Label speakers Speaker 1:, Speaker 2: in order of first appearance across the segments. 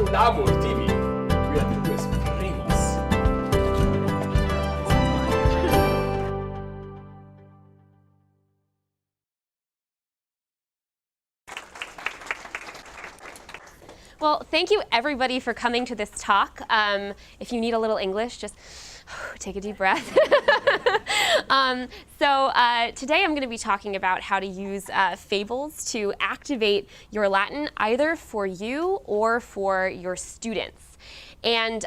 Speaker 1: Hablamos TV. We are the best primos.
Speaker 2: Well, thank you everybody for coming to this talk. If you need a little English, just take a deep breath. Today I'm going to be talking about how to use Fables to activate your Latin either for you or for your students. And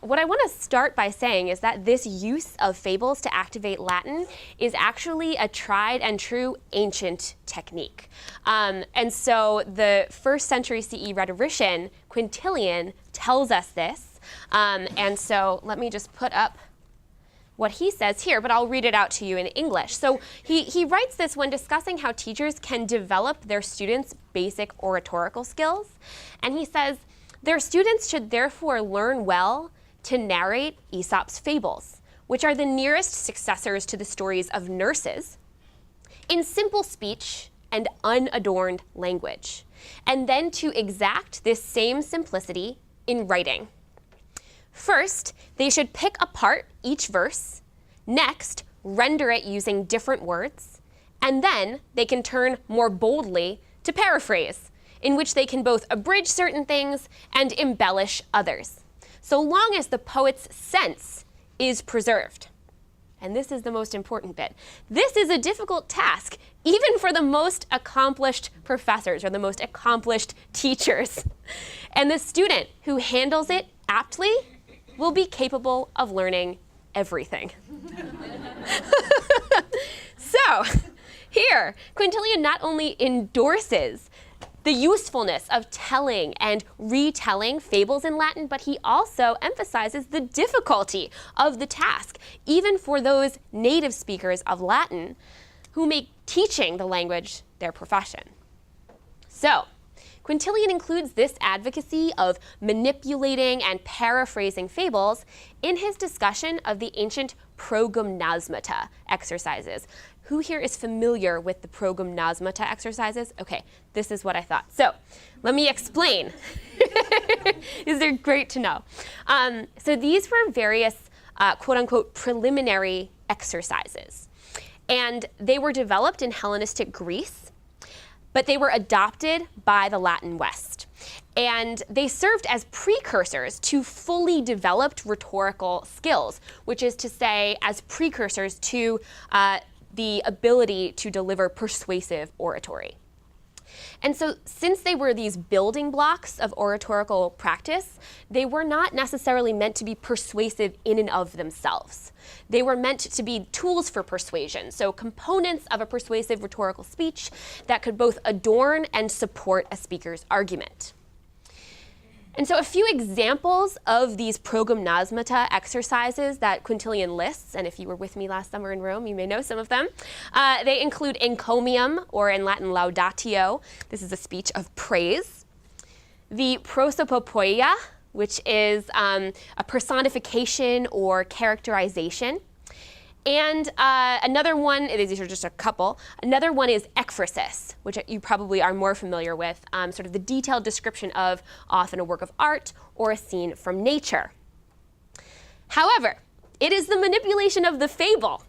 Speaker 2: what I want to start by saying is that this use of Fables to activate Latin is actually a tried and true ancient technique. And so the 1st century CE rhetorician, Quintilian, tells us this. And so let me just put up what he says here, but I'll read it out to you in English. So he writes this when discussing how teachers can develop their students' basic oratorical skills. And he says, their students should therefore learn well to narrate Aesop's fables, which are the nearest successors to the stories of nurses, in simple speech and unadorned language, and then to exact this same simplicity in writing. First, they should pick apart each verse, next, render it using different words, and then they can turn more boldly to paraphrase, in which they can both abridge certain things and embellish others, so long as the poet's sense is preserved. And this is the most important bit. This is a difficult task, even for the most accomplished professors or the most accomplished teachers. And the student who handles it aptly will be capable of learning everything. So, here, Quintilian not only endorses the usefulness of telling and retelling fables in Latin, but he also emphasizes the difficulty of the task, even for those native speakers of Latin who make teaching the language their profession. So, Quintilian includes this advocacy of manipulating and paraphrasing fables in his discussion of the ancient progymnasmata exercises. Who here is familiar with the progymnasmata exercises? Okay, this is what I thought. So let me explain. These are great to know. So these were various quote-unquote preliminary exercises. And they were developed in Hellenistic Greece, but they were adopted by the Latin West. And they served as precursors to fully developed rhetorical skills, which is to say, as precursors to the ability to deliver persuasive oratory. And so since they were these building blocks of oratorical practice, they were not necessarily meant to be persuasive in and of themselves. They were meant to be tools for persuasion, so components of a persuasive rhetorical speech that could both adorn and support a speaker's argument. And so a few examples of these progymnasmata exercises that Quintilian lists, and if you were with me last summer in Rome, you may know some of them. They include encomium, or in Latin laudatio. This is a speech of praise. The prosopopoia, which is a personification or characterization. And another one, these are just a couple, another one is ekphrasis, which you probably are more familiar with, sort of the detailed description of often a work of art or a scene from nature. However, it is the manipulation of the fable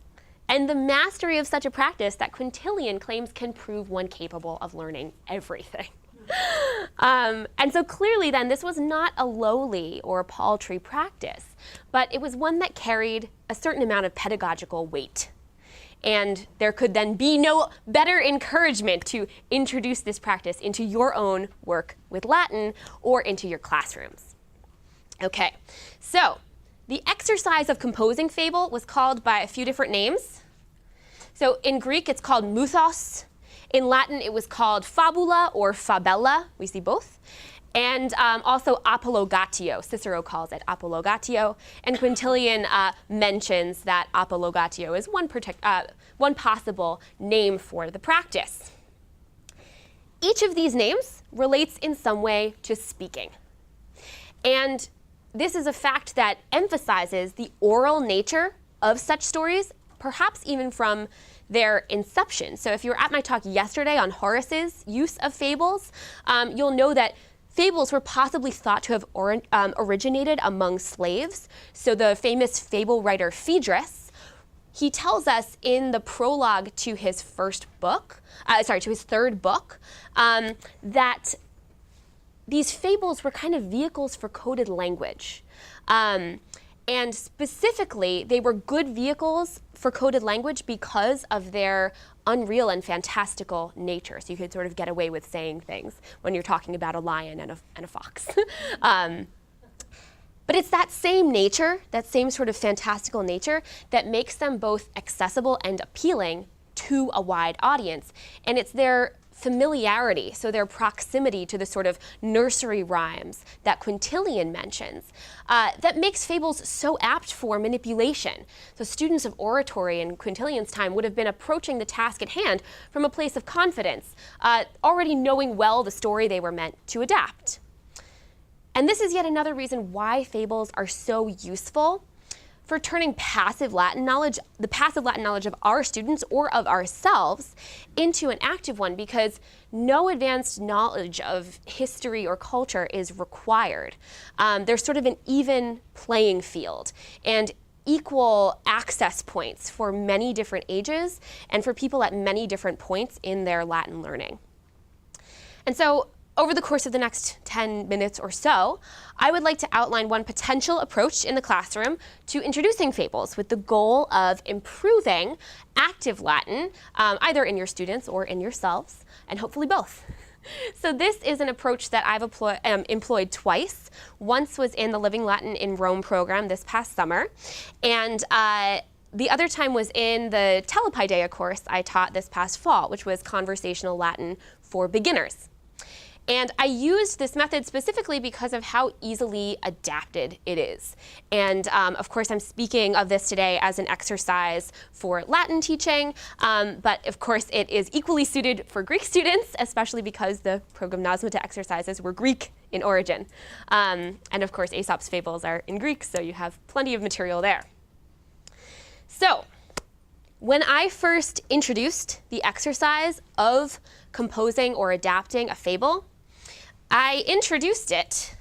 Speaker 2: and the mastery of such a practice that Quintilian claims can prove one capable of learning everything. And so clearly then, this was not a lowly or a paltry practice, but it was one that carried a certain amount of pedagogical weight. And there could then be no better encouragement to introduce this practice into your own work with Latin or into your classrooms. Okay, so the exercise of composing fable was called by a few different names. So in Greek, it's called muthos. In Latin, it was called fabula or fabella. We see both. And also apologatio. Cicero calls it apologatio. And Quintilian mentions that apologatio is one possible name for the practice. Each of these names relates in some way to speaking. And this is a fact that emphasizes the oral nature of such stories, perhaps even from their inception. So if you were at my talk yesterday on Horace's use of fables, you'll know that fables were possibly thought to have originated among slaves. So the famous fable writer Phaedrus, he tells us in the prologue to his third book, that these fables were kind of vehicles for coded language. And specifically, they were good vehicles for coded language because of their unreal and fantastical nature. So you could sort of get away with saying things when you're talking about a lion and a fox. But it's that same nature, that same sort of fantastical nature, that makes them both accessible and appealing to a wide audience. And it's their familiarity, so their proximity to the sort of nursery rhymes that Quintilian mentions, that makes fables so apt for manipulation. So students of oratory in Quintilian's time would have been approaching the task at hand from a place of confidence, already knowing well the story they were meant to adapt. And this is yet another reason why fables are so useful for turning the passive Latin knowledge of our students or of ourselves into an active one, because no advanced knowledge of history or culture is required. There's sort of an even playing field and equal access points for many different ages and for people at many different points in their Latin learning. And so, over the course of the next 10 minutes or so, I would like to outline one potential approach in the classroom to introducing fables with the goal of improving active Latin, either in your students or in yourselves, and hopefully both. So this is an approach that I've employed twice. Once was in the Living Latin in Rome program this past summer, and the other time was in the Telepaideia course I taught this past fall, which was conversational Latin for beginners. And I used this method specifically because of how easily adapted it is. And of course, I'm speaking of this today as an exercise for Latin teaching, but of course it is equally suited for Greek students, especially because the progymnasmata exercises were Greek in origin. And of course, Aesop's fables are in Greek, so you have plenty of material there. So, when I first introduced the exercise of composing or adapting a fable, I introduced it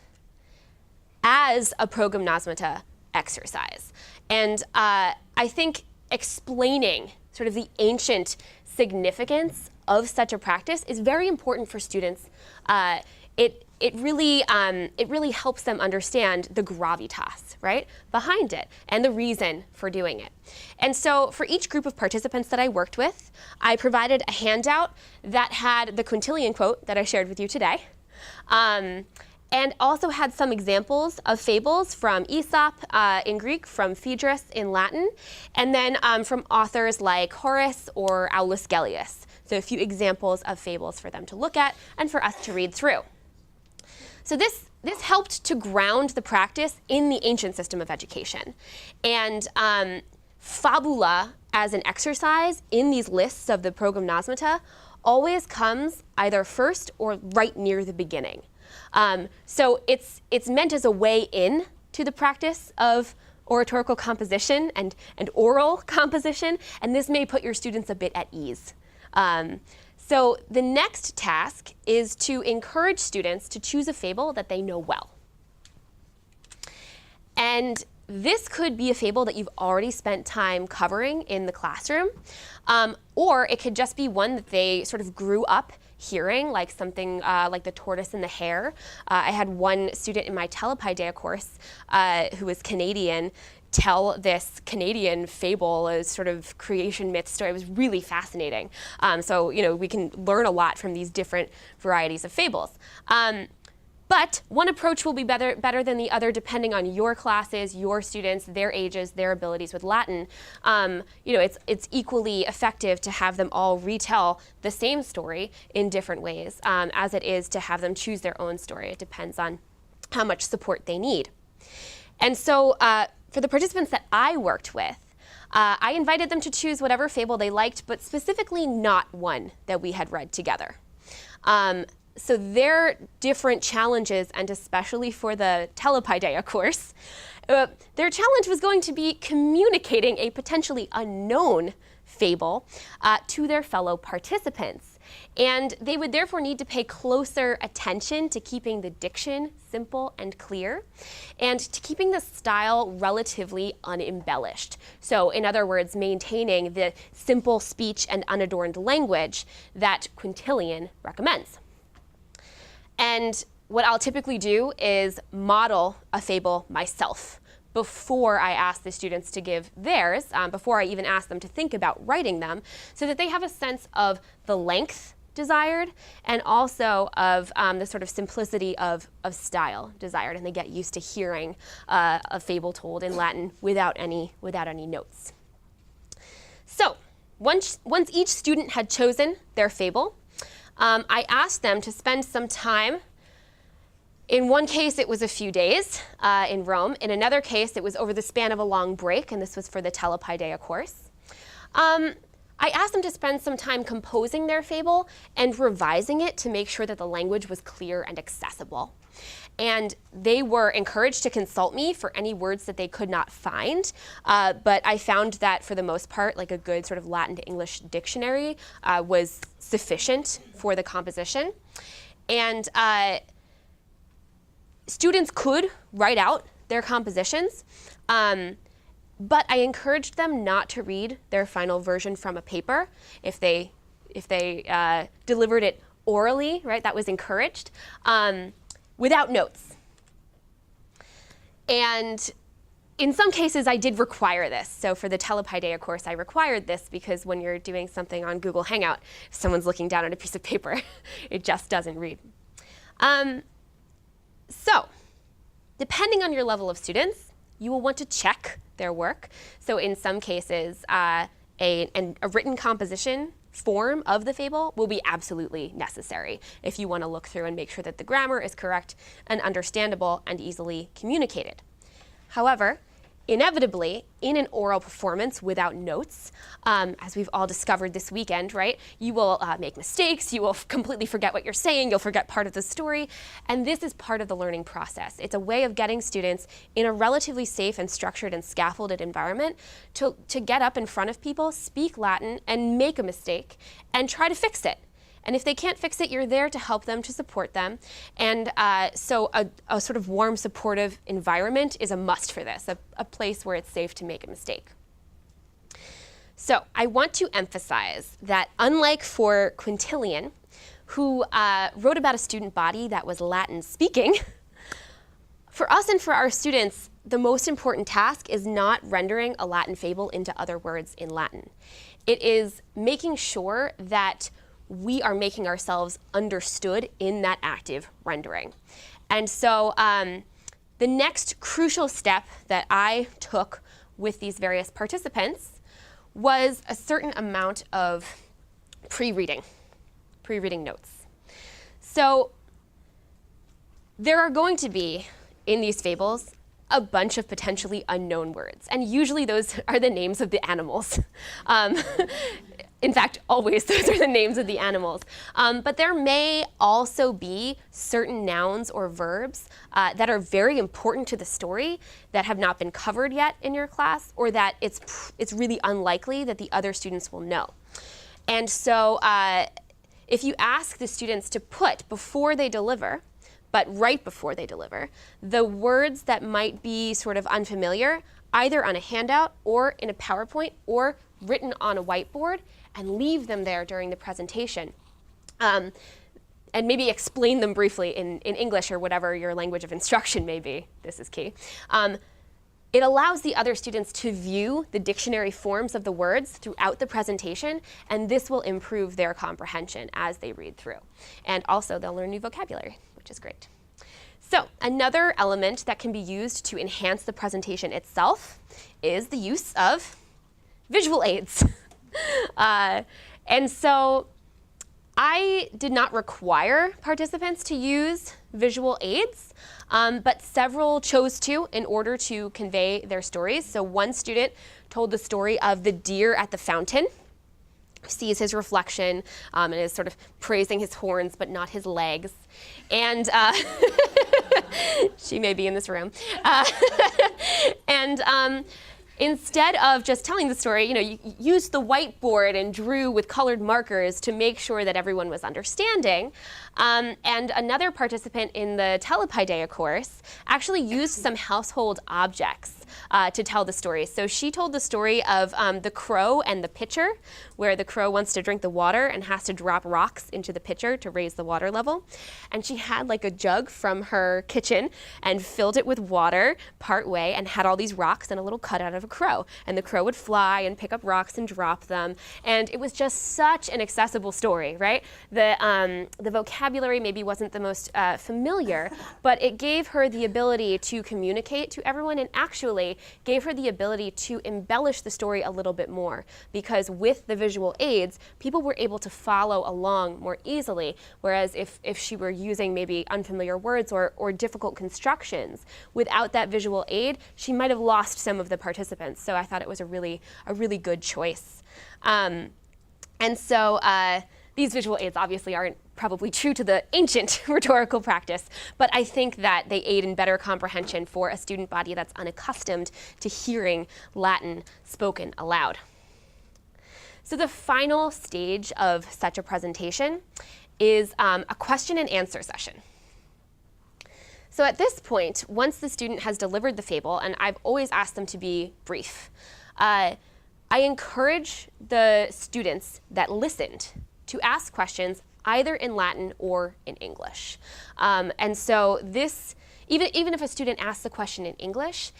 Speaker 2: as a progymnasmata exercise. And I think explaining sort of the ancient significance of such a practice is very important for students. It really helps them understand the gravitas, right, behind it and the reason for doing it. And so for each group of participants that I worked with, I provided a handout that had the Quintilian quote that I shared with you today, and also had some examples of fables from Aesop in Greek, from Phaedrus in Latin, and then from authors like Horace or Aulus Gellius. So a few examples of fables for them to look at and for us to read through. So this helped to ground the practice in the ancient system of education. And fabula as an exercise in these lists of the progymnasmata always comes either first or right near the beginning. So it's meant as a way in to the practice of oratorical composition and oral composition, and this may put your students a bit at ease. So the next task is to encourage students to choose a fable that they know well. And this could be a fable that you've already spent time covering in the classroom, or it could just be one that they sort of grew up hearing, like something like the Tortoise and the Hare. I had one student in my Telepaideia course who was Canadian tell this Canadian fable, a sort of creation myth story. It was really fascinating. So, we can learn a lot from these different varieties of fables. But one approach will be better than the other depending on your classes, your students, their ages, their abilities with Latin. It's equally effective to have them all retell the same story in different ways as it is to have them choose their own story. It depends on how much support they need. And so for the participants that I worked with, I invited them to choose whatever fable they liked, but specifically not one that we had read together. So their different challenges, and especially for the Telepaideia course, their challenge was going to be communicating a potentially unknown fable to their fellow participants. And they would therefore need to pay closer attention to keeping the diction simple and clear, and to keeping the style relatively unembellished. So in other words, maintaining the simple speech and unadorned language that Quintilian recommends. And what I'll typically do is model a fable myself before I ask the students to give theirs, before I even ask them to think about writing them, so that they have a sense of the length desired and also of the sort of simplicity of style desired, and they get used to hearing a fable told in Latin without any notes. So once each student had chosen their fable, I asked them to spend some time. In one case, it was a few days in Rome. In another case, it was over the span of a long break, and this was for the Telepaideia course. I asked them to spend some time composing their fable and revising it to make sure that the language was clear and accessible. And they were encouraged to consult me for any words that they could not find, but I found that for the most part, like a good sort of Latin to English dictionary was sufficient for the composition. And students could write out their compositions, but I encouraged them not to read their final version from a paper if they delivered it orally, right? That was encouraged, without notes. And in some cases, I did require this. So for the Telepaideia course, I required this because when you're doing something on Google Hangout, if someone's looking down at a piece of paper, it just doesn't read. So, depending on your level of students, you will want to check their work. So in some cases, a written composition form of the fable will be absolutely necessary if you want to look through and make sure that the grammar is correct and understandable and easily communicated. However, inevitably, in an oral performance without notes, as we've all discovered this weekend, right, you will make mistakes, you will completely forget what you're saying, you'll forget part of the story, and this is part of the learning process. It's a way of getting students in a relatively safe and structured and scaffolded environment to get up in front of people, speak Latin, and make a mistake, and try to fix it. And if they can't fix it, you're there to help them, to support them. And so a sort of warm, supportive environment is a must for this, a place where it's safe to make a mistake. So I want to emphasize that unlike for Quintilian, who wrote about a student body that was Latin speaking, for us and for our students, the most important task is not rendering a Latin fable into other words in Latin. It is making sure that we are making ourselves understood in that active rendering. And so the next crucial step that I took with these various participants was a certain amount of pre-reading notes. So there are going to be, in these fables, a bunch of potentially unknown words, and usually those are the names of the animals. In fact, always those are the names of the animals. But there may also be certain nouns or verbs that are very important to the story that have not been covered yet in your class, or that it's really unlikely that the other students will know. And so if you ask the students to put before they deliver, but right before they deliver, the words that might be sort of unfamiliar, either on a handout or in a PowerPoint or written on a whiteboard, and leave them there during the presentation. And maybe explain them briefly in English or whatever your language of instruction may be. This is key. It allows the other students to view the dictionary forms of the words throughout the presentation, and this will improve their comprehension as they read through. And also, they'll learn new vocabulary, which is great. So another element that can be used to enhance the presentation itself is the use of visual aids. And so I did not require participants to use visual aids, but several chose to in order to convey their stories. So one student told the story of the deer at the fountain, sees his reflection and is sort of praising his horns but not his legs. And she may be in this room. And instead of just telling the story, you used the whiteboard and drew with colored markers to make sure that everyone was understanding. And another participant in the Telepaideia course actually used some household objects to tell the story. So she told the story of the crow and the pitcher, where the crow wants to drink the water and has to drop rocks into the pitcher to raise the water level. And she had like a jug from her kitchen and filled it with water part way and had all these rocks and a little cutout of a crow. And the crow would fly and pick up rocks and drop them. And it was just such an accessible story, right? The vocabulary maybe wasn't the most familiar, but it gave her the ability to communicate to everyone and actually gave her the ability to embellish the story a little bit more, because with the visual aids, people were able to follow along more easily, whereas if she were using maybe unfamiliar words or difficult constructions, without that visual aid, she might have lost some of the participants. So I thought it was a really good choice. And so these visual aids obviously aren't probably true to the ancient rhetorical practice, but I think that they aid in better comprehension for a student body that's unaccustomed to hearing Latin spoken aloud. So the final stage of such a presentation is a question and answer session. So at this point, once the student has delivered the fable, and I've always asked them to be brief, I encourage the students that listened to ask questions either in Latin or in English. And so this, even if a student asks the question in English,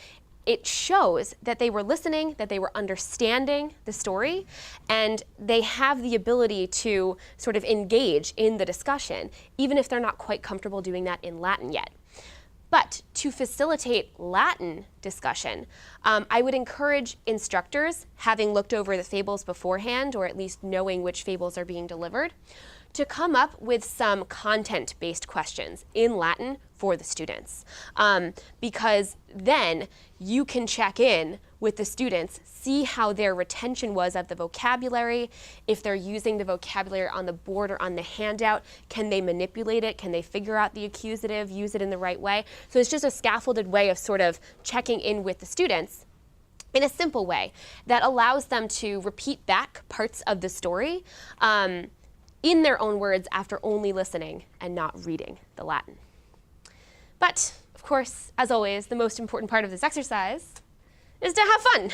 Speaker 2: it shows that they were listening, that they were understanding the story, and they have the ability to sort of engage in the discussion, even if they're not quite comfortable doing that in Latin yet. But to facilitate Latin discussion, I would encourage instructors, having looked over the fables beforehand, or at least knowing which fables are being delivered, to come up with some content-based questions in Latin for the students. Because then you can check in with the students, see how their retention was of the vocabulary. If they're using the vocabulary on the board or on the handout, can they manipulate it? Can they figure out the accusative, use it in the right way? So it's just a scaffolded way of sort of checking in with the students in a simple way that allows them to repeat back parts of the story in their own words after only listening and not reading the Latin. But, of course, as always, the most important part of this exercise is to have fun.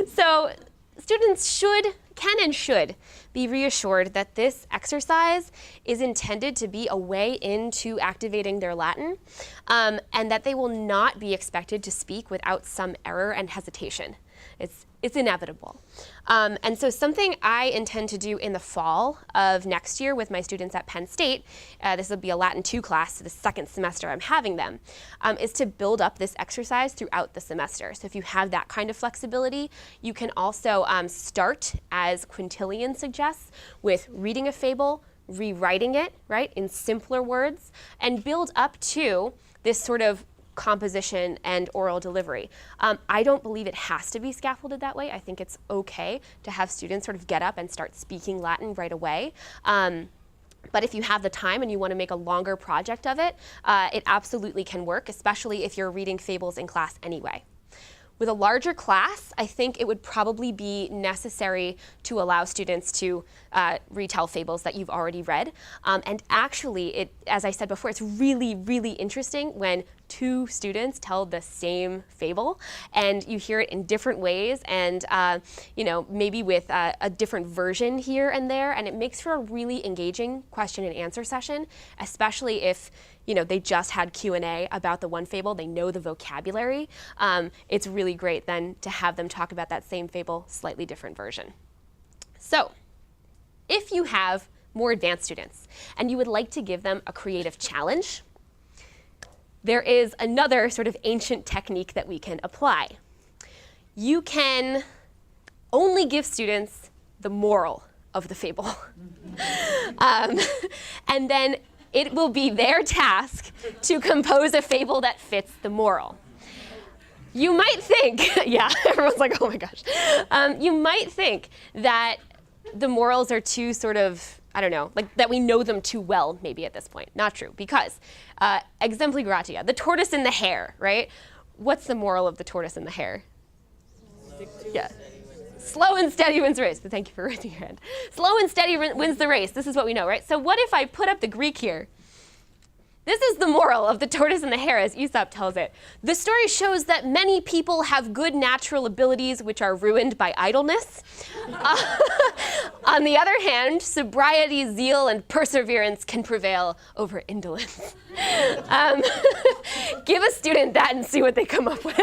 Speaker 2: So students can and should be reassured that this exercise is intended to be a way into activating their Latin, and that they will not be expected to speak without some error and hesitation. It's inevitable. And so something I intend to do in the fall of next year with my students at Penn State, this will be a Latin 2 class, so the second semester I'm having them, is to build up this exercise throughout the semester. So if you have that kind of flexibility, you can also start, as Quintilian suggests, with reading a fable, rewriting it, right, in simpler words, and build up to this sort of composition and oral delivery. I don't believe it has to be scaffolded that way. I think it's okay to have students sort of get up and start speaking Latin right away. But if you have the time and you want to make a longer project of it, it absolutely can work, especially if you're reading fables in class anyway. With a larger class, I think it would probably be necessary to allow students to retell fables that you've already read. And actually, as I said before, it's really interesting when two students tell the same fable and you hear it in different ways and maybe with a different version here and there, and it makes for a really engaging question and answer session, especially if they just had Q&A about the one fable, they know the vocabulary. It's really great then to have them talk about that same fable, slightly different version. So, if you have more advanced students and you would like to give them a creative challenge, there is another sort of ancient technique that we can apply. You can only give students the moral of the fable. And then it will be their task to compose a fable that fits the moral. You might think, yeah, everyone's like, oh my gosh. You might think that the morals are too sort of, I don't know, like that we know them too well maybe at this point. Not true, because exempli gratia, the tortoise and the hare, right? What's the moral of the tortoise and the hare? Yeah. Slow and steady wins the race. But thank you for raising your hand. Slow and steady wins the race. This is what we know, right? So what if I put up the Greek here? This is the moral of The Tortoise and the Hare, as Aesop tells it. The story shows that many people have good natural abilities which are ruined by idleness. On the other hand, sobriety, zeal, and perseverance can prevail over indolence. Give a student that and see what they come up with.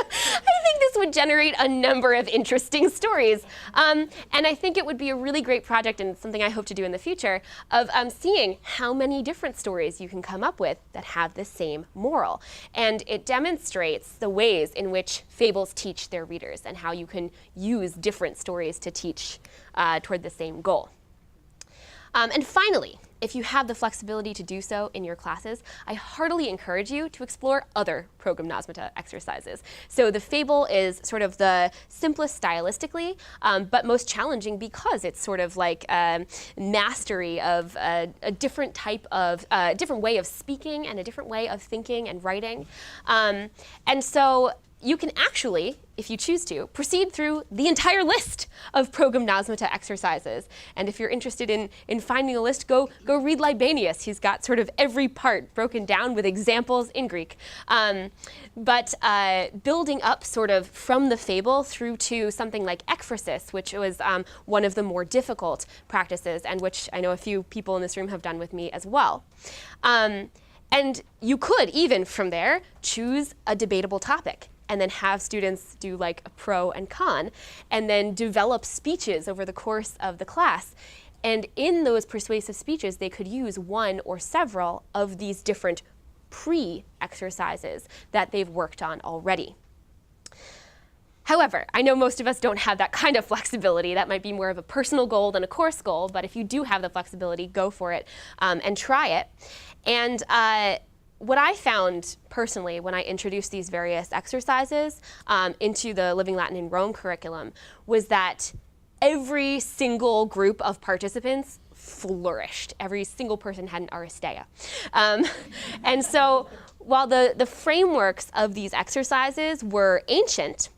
Speaker 2: I think this would generate a number of interesting stories. And I think it would be a really great project, and something I hope to do in the future, of seeing how many different stories you can come up with that have the same moral. And it demonstrates the ways in which fables teach their readers and how you can use different stories to teach toward the same goal. And finally, if you have the flexibility to do so in your classes, I heartily encourage you to explore other progymnasmata exercises. So the fable is sort of the simplest stylistically, but most challenging because it's sort of like mastery of a different type of, different way of speaking and a different way of thinking and writing. And so you can actually, if you choose to, proceed through the entire list of progymnasmata exercises. And if you're interested in finding a list, go read Libanius. He's got sort of every part broken down with examples in Greek. But building up sort of from the fable through to something like ekphrasis, which was one of the more difficult practices, and which I know a few people in this room have done with me as well. And you could, even from there, choose a debatable topic and then have students do like a pro and con, and then develop speeches over the course of the class. And in those persuasive speeches, they could use one or several of these different pre-exercises that they've worked on already. However, I know most of us don't have that kind of flexibility. That might be more of a personal goal than a course goal, but if you do have the flexibility, go for it and try it. And what I found personally when I introduced these various exercises into the Living Latin in Rome curriculum was that every single group of participants flourished. Every single person had an Aristeia. And so while the frameworks of these exercises were ancient,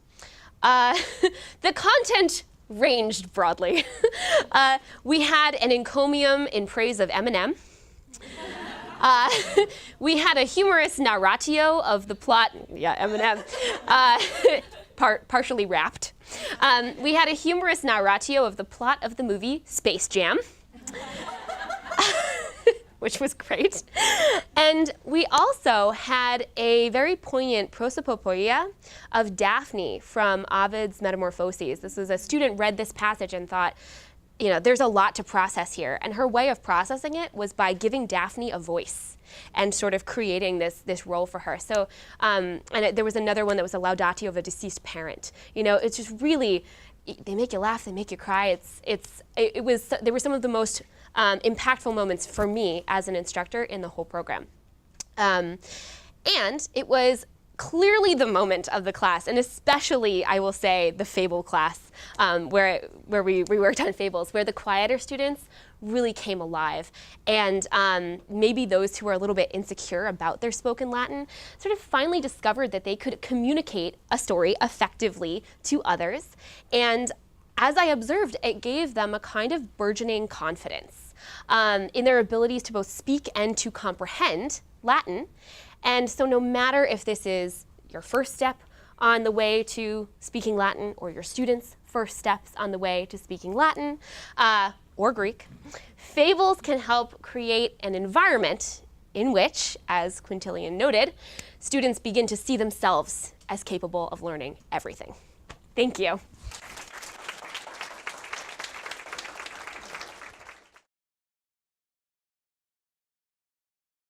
Speaker 2: the content ranged broadly. We had an encomium in praise of Eminem. We had a humorous narratio of the plot, yeah, Eminem, partially rapped. We had a humorous narratio of the plot of the movie Space Jam, which was great. And we also had a very poignant prosopopoia of Daphne from Ovid's Metamorphoses. This was a student read this passage and thought, you know, there's a lot to process here. And her way of processing it was by giving Daphne a voice and sort of creating this role for her. So, there was another one that was a laudatio of a deceased parent. You know, it's just really, they make you laugh, they make you cry. They were some of the most impactful moments for me as an instructor in the whole program. And it was clearly the moment of the class, and especially, I will say, the Fable class, where we worked on fables, where the quieter students really came alive. And maybe those who were a little bit insecure about their spoken Latin sort of finally discovered that they could communicate a story effectively to others. And as I observed, it gave them a kind of burgeoning confidence in their abilities to both speak and to comprehend Latin. And so no matter if this is your first step on the way to speaking Latin or your students' first steps on the way to speaking Latin or Greek, fables can help create an environment in which, as Quintilian noted, students begin to see themselves as capable of learning everything. Thank you.